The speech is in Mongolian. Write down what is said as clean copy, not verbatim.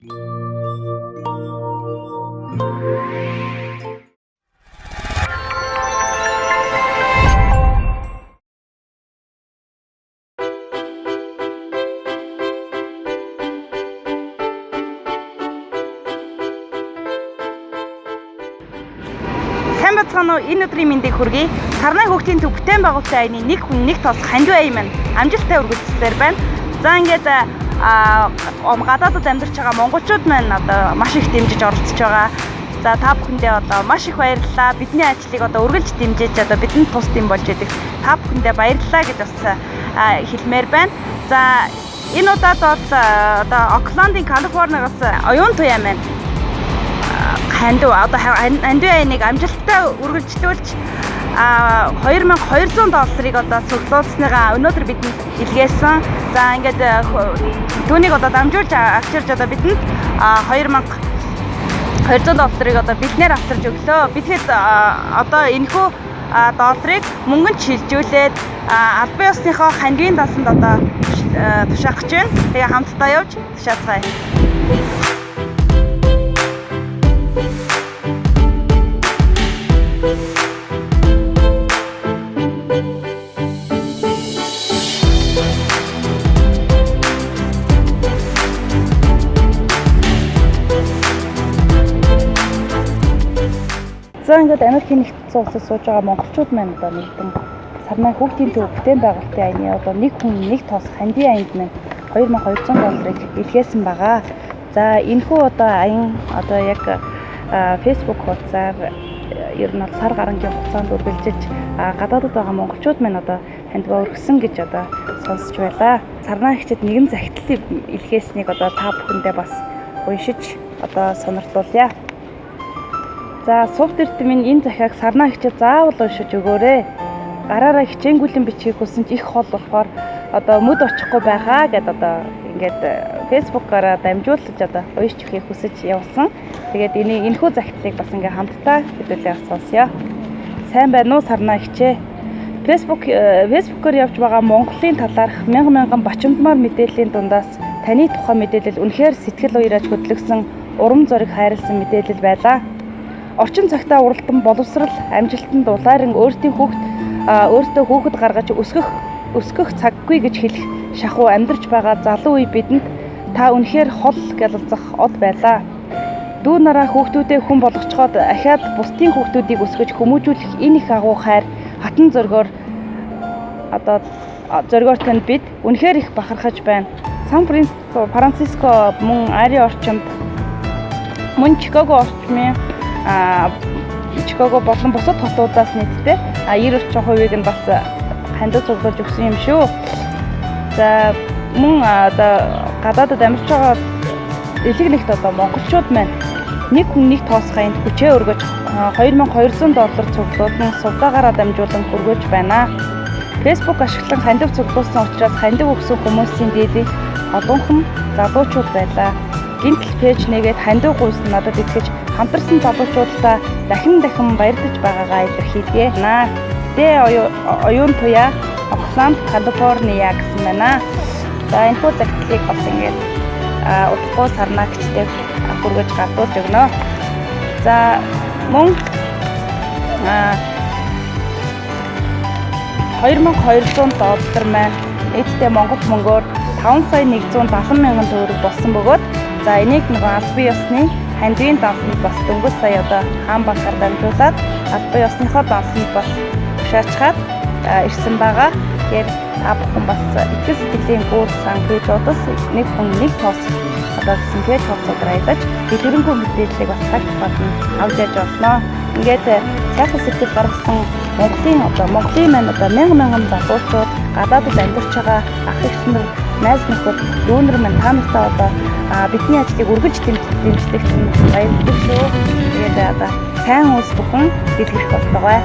Сайн бацгаана уу? Энэ өдрийн мэндийг хүргэе. Сарнай хүүхдийн төв бүтээн байгуулалтын аяны нэг хүн нэг тоос хандив аян маань амжилттай үргэлжлэлээр байна. За ингээд гадаадд амьдарч байгаа монголчууд маань одоо маш их дэмжиж оролцож байгаа. За та бүхэндээ одоо маш их баярлалаа. Бидний ажлыг одоо үргэлж дэмжиж одоо бидэнд тус дэм болж идэг. Та бүхэндээ баярлалаа гэж бас хэлмээр байна. За энэ удаад бол одоо Оклендын Калифорниас оюун туяа маань хандив аяыг амжилттай үргэлжлүүлж $2200 одоо цуглуулсныгаа өнөөдөр бидэнд илгээсэн. За ингээд түүнийг одоо дамжуулж авчирч одоо бидэнд $2200 одоо бэлнээр авчирч өглөө. Бидгээд одоо энэхүү долларыг мөнгөнд шилжүүлээд албан ёсныхоо хандивын дансанд одоо тушаах гэж байна. Тэгээ хамтдаа явж тушаацгаая. За ингээд Америкийн нэгдсэн улсад сууж байгаа монголчууд маань одоо нэгдэн сарнай хүүхдийн төв бүтээн байгуулалтын аяны одоо нэг хүн нэг тоос хандив аянд маань $2200 илгээсэн байгаа. За энэхүү одоо аян одоо яг Facebook хуудасаар ер нь сар гарангийн хугацаанд үргэлжилж гадаадд байгаа монголчууд маань одоо хандиваа өргөсөн гэж одоо сонсч байлаа. Сарнай хчид нэгэн захидал илгээснийг одоо та бүхэндээ бас уншиж одоо сонирхолтой. За сувд эрт минь энэ захиаг сарнай хчид заавал уншиж өгөөрэй. Гараараа хичээнгүйлэн бичихийг хүсэж их хол болохоор одоо мөд очихгүй байгаа гэд одоо ингээд фэйсбүүкаараа дамжуулж одоо уншиж өгөхийг хүсэж явуулсан. Тэгээд энэхүү захидлыг бас ингээ хамтдаа хэдүүлээ сонсъё. Сайн байна уу сарнай хчээ? Фэйсбүүкээр явж байгаа Монголын талаарх мянган бачимдмаар мэдээллийн дундаас таны тухай мэдээлэл үнэхээр сэтгэл уяраж хөдлөгсөн урам зориг хайрлсан мэдээлэл байлаа. Орчин цагтаа уралдан боловсрал амжилтанд улайран өөртөө хүүхэд гаргаж өсгөх цаггүй гэж хэлэх шахуу амьдарч байгаа залуу үе бидэнд та үнэхээр хол гялалзах од байлаа. Дүү нараа хүүхдүүдээ хүн болгочхоод ахаад бусдын хүүхдүүдийг өсгөж хүмүүжүүлэх энэ их агуу хайр хатан зоргоор тань бид үнэхээр их бахархаж байна. Сан Франциско мөн Ари орчинд мөн Чикаго орчмын Чикаго болон бусад хотуудаас нийтдээ 90% нь бас хандив цуглуулж өгсөн юм шүү. За мөн гадаадд амьдарч байгаа элэг нэгт одоо монголчууд маань нэг хүн нэг тоосхын хүчээ өргөж $2200 цуглуулсан сувдаагаараа дамжуулан хүргэж байна. Facebook ашиглан хандив цуглуулсан учраас хандив өгсөн хүмүүсийн дийлэнх олонх нь залуучууд байлаа. Гинтл пэйж нэгээд хандив гуйсан надад итгэж хамтарсан залуучуудаа дахин баярлаж байгаагаа илэрхийлье. Оюун туяа Окленд, Калифорниа гэсэн байна. За энэхүү захидлыг бас ингээд удахгүй сарнай хчтэй хүргэж гадууж өгнө. За мөн $2200 маань эцтэй монгол мөнгөөр $5,170,000 төгрөг болсон бөгөөд за энийг нөгөө албан ёсны хандивын дансанд бас дөнгөж сая одоо хаан банкаар дамжуулаад албан ёсныхоо дансанд бас тушаачгаад ирсэн байгаа. Тэгэхээр та бүхэн бас итгэл сэтгэлийн гүр сан пэйжуудаас нэг хүн нэг тоос одоо гэсэн пэйж хуудасаар аялаж дэлгэрэнгүй мэдээллийг бас цаг батна авч яж болно. Ингээд сайхан сэтгэл гаргасан Монголын маань одоо мянган залуучууд гадаадд амьдарч байгаа ах эгч нар, найз нөхөд, дүүнер маань та нартай одоо бидний ажлыг үргэлж дэмждэг баярлалаа шүү. Тэгээд одоо сайн үс бүхэн дэлгэрэх болтугай.